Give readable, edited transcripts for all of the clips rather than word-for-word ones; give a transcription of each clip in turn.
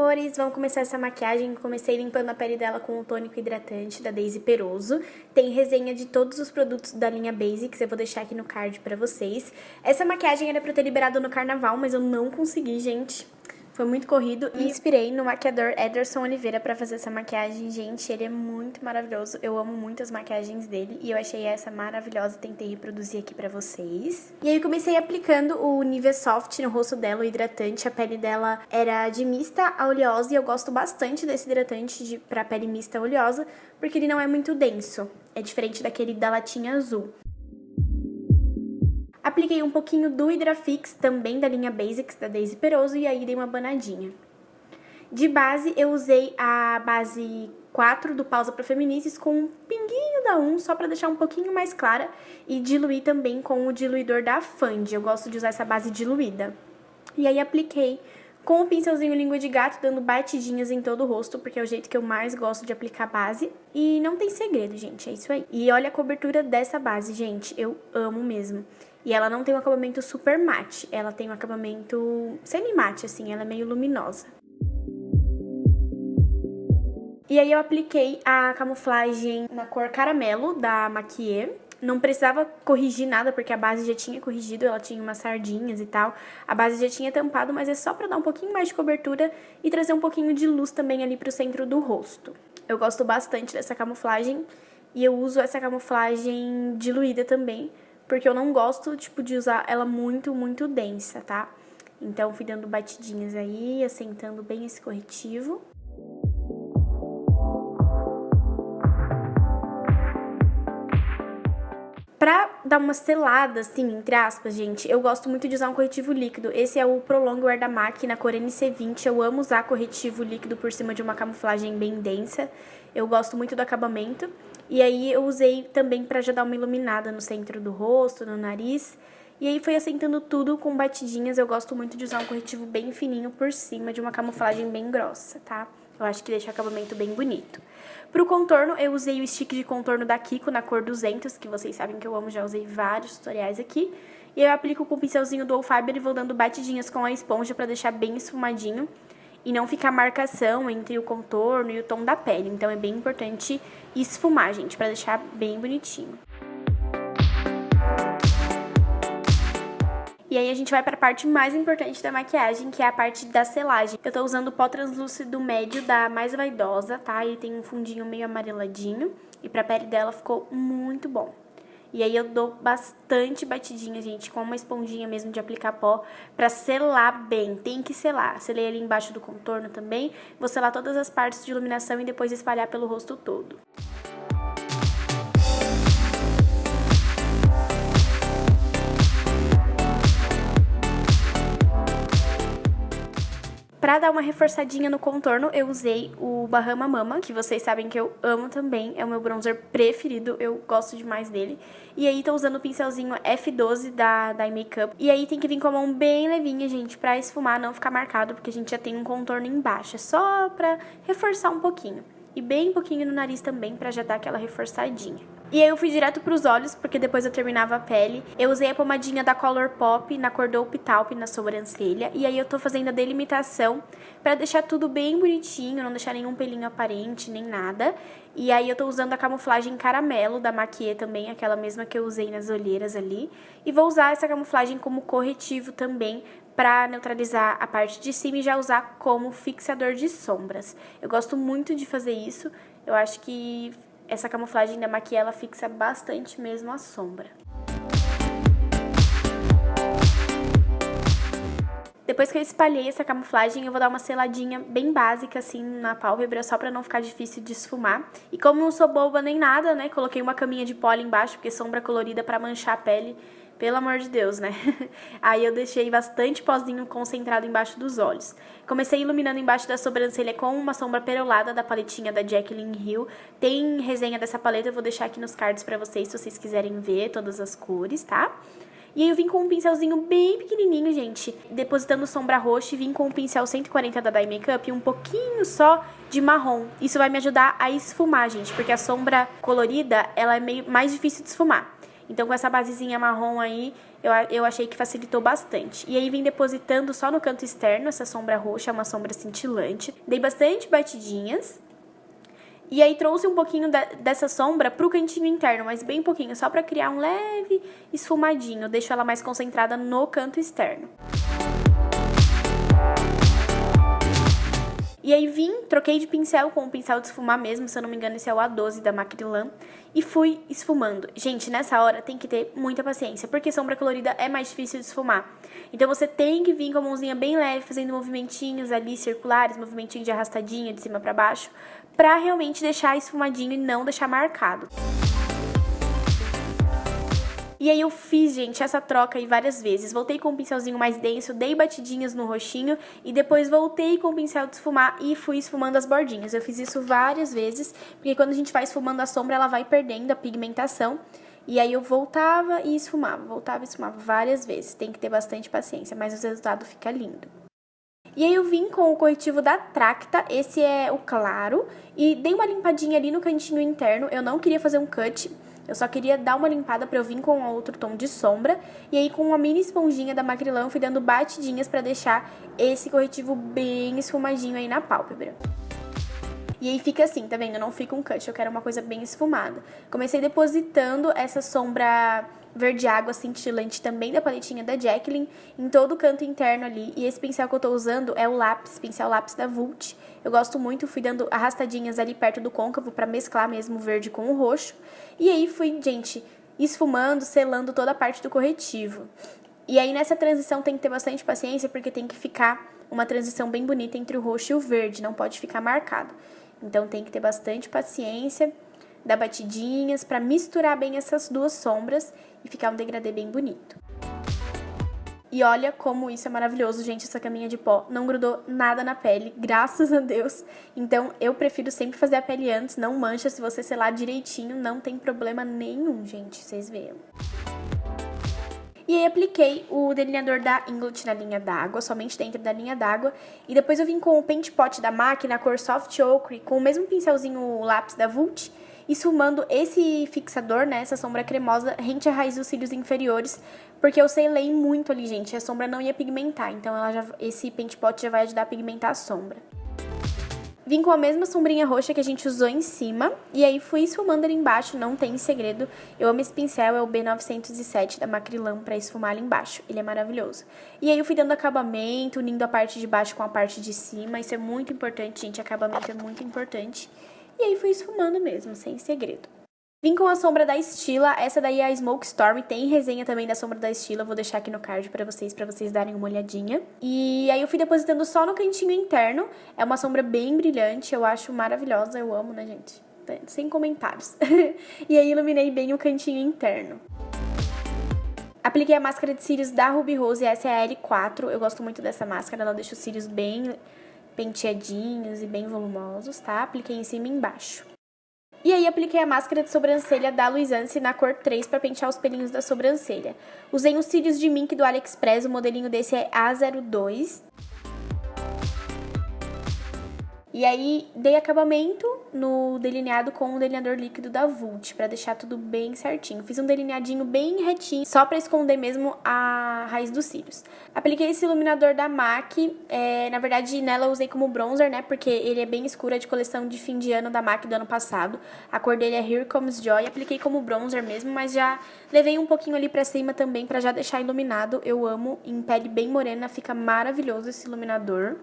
amores, vamos começar essa maquiagem. Comecei limpando a pele dela com o tônico hidratante da Daisy Peroso. Tem resenha de todos os produtos da linha Basics, eu vou deixar aqui no card pra vocês. Essa maquiagem era pra eu ter liberado no carnaval, mas eu não consegui, gente. Foi muito corrido e inspirei no maquiador Ederson Oliveira pra fazer essa maquiagem. Gente, ele é muito maravilhoso. Eu amo muito as maquiagens dele e eu achei essa maravilhosa. Tentei reproduzir aqui pra vocês. E aí eu comecei aplicando o Nivea Soft no rosto dela, o hidratante. A pele dela era de mista a oleosa e eu gosto bastante desse hidratante pra pele mista a oleosa porque ele não é muito denso. É diferente daquele da latinha azul. Apliquei um pouquinho do Hidrafix, também da linha Basics, da Daisy Peroso, e aí dei uma banadinha. De base, eu usei a base 4 do Pausa Pro Feministas com um pinguinho da 1, só pra deixar um pouquinho mais clara, e diluí também com o diluidor da Fandi. Eu gosto de usar essa base diluída. E aí apliquei com o pincelzinho língua de gato, dando batidinhas em todo o rosto, porque é o jeito que eu mais gosto de aplicar base. E não tem segredo, gente, é isso aí. E olha a cobertura dessa base, gente, eu amo mesmo. E ela não tem um acabamento super mate, ela tem um acabamento semi-mate, assim, ela é meio luminosa. E aí eu apliquei a camuflagem na cor caramelo da Maquiê. Não precisava corrigir nada, porque a base já tinha corrigido, ela tinha umas sardinhas e tal. A base já tinha tampado, mas é só pra dar um pouquinho mais de cobertura e trazer um pouquinho de luz também ali pro centro do rosto. Eu gosto bastante dessa camuflagem e eu uso essa camuflagem diluída também, porque eu não gosto, tipo, de usar ela muito, muito densa, tá? Então, fui dando batidinhas aí, assentando bem esse corretivo. Pra dar uma selada, assim, entre aspas, gente, eu gosto muito de usar um corretivo líquido. Esse é o Prolong Wear da MAC na cor NC20. Eu amo usar corretivo líquido por cima de uma camuflagem bem densa. Eu gosto muito do acabamento. E aí eu usei também pra já dar uma iluminada no centro do rosto, no nariz. E aí foi assentando tudo com batidinhas. Eu gosto muito de usar um corretivo bem fininho por cima de uma camuflagem bem grossa, tá? Eu acho que deixa o acabamento bem bonito. Pro contorno, eu usei o stick de contorno da Kiko na cor 200, que vocês sabem que eu amo, já usei vários tutoriais aqui. E eu aplico com o pincelzinho do All Fiber e vou dando batidinhas com a esponja pra deixar bem esfumadinho e não ficar marcação entre o contorno e o tom da pele. Então é bem importante esfumar, gente, pra deixar bem bonitinho. E aí a gente vai pra parte mais importante da maquiagem, que é a parte da selagem. Eu tô usando o pó translúcido médio da Mais Vaidosa, tá? Ele tem um fundinho meio amareladinho e pra pele dela ficou muito bom. E aí eu dou bastante batidinha, gente, com uma esponjinha mesmo de aplicar pó pra selar bem. Tem que selar. Selei ali embaixo do contorno também. Vou selar todas as partes de iluminação e depois espalhar pelo rosto todo. Pra dar uma reforçadinha no contorno, eu usei o Bahama Mama, que vocês sabem que eu amo também. É o meu bronzer preferido, eu gosto demais dele. E aí tô usando o pincelzinho F12 da Makeup. E aí tem que vir com a mão bem levinha, gente, pra esfumar, não ficar marcado, porque a gente já tem um contorno embaixo. É só pra reforçar um pouquinho. E bem pouquinho no nariz também, pra já dar aquela reforçadinha. E aí eu fui direto pros olhos, porque depois eu terminava a pele. Eu usei a pomadinha da Colourpop na cor Dope Taupe na sobrancelha. E aí eu tô fazendo a delimitação pra deixar tudo bem bonitinho, não deixar nenhum pelinho aparente, nem nada. E aí eu tô usando a camuflagem caramelo da Maquiê também, aquela mesma que eu usei nas olheiras ali. E vou usar essa camuflagem como corretivo também, pra neutralizar a parte de cima e já usar como fixador de sombras. Eu gosto muito de fazer isso, eu acho que essa camuflagem da Maquiê, ela fixa bastante mesmo a sombra. Depois que eu espalhei essa camuflagem, eu vou dar uma seladinha bem básica, assim, na pálpebra, só pra não ficar difícil de esfumar. E como não sou boba nem nada, né, coloquei uma caminha de pó ali embaixo, porque sombra colorida pra manchar a pele, pelo amor de Deus, né? Aí eu deixei bastante pozinho concentrado embaixo dos olhos. Comecei iluminando embaixo da sobrancelha com uma sombra perolada da paletinha da Jaclyn Hill. Tem resenha dessa paleta, eu vou deixar aqui nos cards pra vocês, se vocês quiserem ver todas as cores, tá? E aí eu vim com um pincelzinho bem pequenininho, gente, depositando sombra roxa e vim com um pincel 140 da Dye Makeup e um pouquinho só de marrom. Isso vai me ajudar a esfumar, gente, porque a sombra colorida, ela é meio mais difícil de esfumar. Então, com essa basezinha marrom aí, eu achei que facilitou bastante. E aí, vim depositando só no canto externo essa sombra roxa, uma sombra cintilante. Dei bastante batidinhas. E aí, trouxe um pouquinho dessa sombra pro cantinho interno, mas bem pouquinho, só pra criar um leve esfumadinho. Deixo ela mais concentrada no canto externo. E aí troquei de pincel com o pincel de esfumar mesmo, se eu não me engano esse é o A12 da Macrylan, e fui esfumando. Gente, nessa hora tem que ter muita paciência, porque sombra colorida é mais difícil de esfumar. Então você tem que vir com a mãozinha bem leve, fazendo movimentinhos ali circulares, movimentinho de arrastadinha de cima pra baixo, pra realmente deixar esfumadinho e não deixar marcado. E aí eu fiz, gente, essa troca aí várias vezes. Voltei com um pincelzinho mais denso, dei batidinhas no roxinho e depois voltei com o pincel de esfumar e fui esfumando as bordinhas. Eu fiz isso várias vezes, porque quando a gente vai esfumando a sombra, ela vai perdendo a pigmentação. E aí eu voltava e esfumava várias vezes. Tem que ter bastante paciência, mas o resultado fica lindo. E aí eu vim com o corretivo da Tracta, esse é o claro, e dei uma limpadinha ali no cantinho interno. Eu não queria fazer um cut, eu só queria dar uma limpada pra eu vir com outro tom de sombra. E aí com uma mini esponjinha da Macrylan eu fui dando batidinhas pra deixar esse corretivo bem esfumadinho aí na pálpebra. E aí fica assim, tá vendo? Não fica um cut, eu quero uma coisa bem esfumada. Comecei depositando essa sombra verde água cintilante também da paletinha da Jacqueline em todo o canto interno ali. E esse pincel que eu tô usando é o pincel lápis da Vult. Eu gosto muito, fui dando arrastadinhas ali perto do côncavo pra mesclar mesmo o verde com o roxo. E aí fui, gente, esfumando, selando toda a parte do corretivo. E aí nessa transição tem que ter bastante paciência, porque tem que ficar uma transição bem bonita entre o roxo e o verde, não pode ficar marcado. Então tem que ter bastante paciência, dar batidinhas pra misturar bem essas duas sombras e ficar um degradê bem bonito. E olha como isso é maravilhoso, gente, essa caminha de pó não grudou nada na pele, graças a Deus. Então eu prefiro sempre fazer a pele antes, não mancha, se você selar direitinho, não tem problema nenhum, gente, vocês veem. E aí apliquei o delineador da Inglot na linha d'água, somente dentro da linha d'água. E depois eu vim com o Paint Pot da MAC na cor Soft Ochre, com o mesmo pincelzinho lápis da Vult, esfumando esse fixador, né, essa sombra cremosa, rente à raiz dos cílios inferiores, porque eu selei muito ali, gente, a sombra não ia pigmentar, então esse Paint Pot já vai ajudar a pigmentar a sombra. Vim com a mesma sombrinha roxa que a gente usou em cima, e aí fui esfumando ali embaixo, não tem segredo. Eu amo esse pincel, é o B907 da Macrylan pra esfumar ali embaixo, ele é maravilhoso. E aí eu fui dando acabamento, unindo a parte de baixo com a parte de cima, isso é muito importante, gente, acabamento é muito importante. E aí fui esfumando mesmo, sem segredo. Vim com a sombra da Stila, essa daí é a Smoke Storm, tem resenha também da sombra da Stila, vou deixar aqui no card pra vocês darem uma olhadinha. E aí eu fui depositando só no cantinho interno, é uma sombra bem brilhante, eu acho maravilhosa, eu amo, né, gente? Sem comentários. E aí iluminei bem o cantinho interno. Apliquei a máscara de cílios da Ruby Rose, essa é a L4, eu gosto muito dessa máscara, ela deixa os cílios bem penteadinhos e bem volumosos, tá? Apliquei em cima e embaixo. E aí apliquei a máscara de sobrancelha da Luisance na cor 3 para pentear os pelinhos da sobrancelha. Usei os cílios de mink do AliExpress, o modelinho desse é A02. E aí dei acabamento no delineado com o delineador líquido da Vult, pra deixar tudo bem certinho. Fiz um delineadinho bem retinho, só pra esconder mesmo a raiz dos cílios. Apliquei esse iluminador da MAC, na verdade nela eu usei como bronzer, né, porque ele é bem escuro, é de coleção de fim de ano da MAC do ano passado. A cor dele é Here Comes Joy, apliquei como bronzer mesmo, mas já levei um pouquinho ali pra cima também pra já deixar iluminado. Eu amo, em pele bem morena, fica maravilhoso esse iluminador.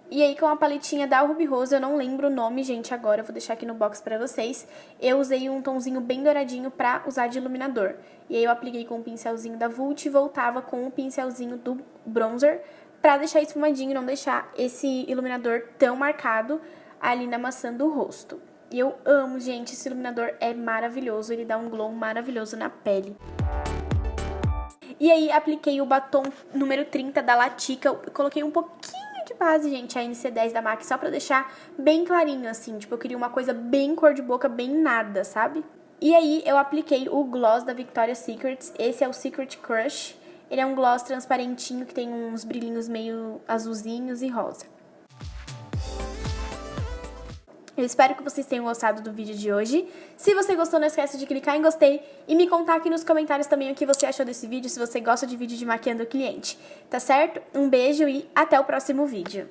E aí com a paletinha da Ruby Rose, eu não lembro o nome, gente, agora eu vou deixar aqui no box pra vocês. Eu usei um tomzinho bem douradinho pra usar de iluminador. E aí eu apliquei com o pincelzinho da Vult e voltava com o pincelzinho do bronzer pra deixar esfumadinho e não deixar esse iluminador tão marcado ali na maçã do rosto. E eu amo, gente, esse iluminador é maravilhoso, ele dá um glow maravilhoso na pele. E aí apliquei o batom número 30 da Latica, eu coloquei um pouquinho de base, gente, a NC10 da MAC, só pra deixar bem clarinho, assim, tipo, eu queria uma coisa bem cor de boca, bem nada, sabe? E aí eu apliquei o gloss da Victoria's Secret, esse é o Secret Crush, ele é um gloss transparentinho que tem uns brilhinhos meio azulzinhos e rosa. Eu espero que vocês tenham gostado do vídeo de hoje. Se você gostou, não esquece de clicar em gostei e me contar aqui nos comentários também o que você achou desse vídeo, se você gosta de vídeo de maquiando o cliente. Tá certo? Um beijo e até o próximo vídeo.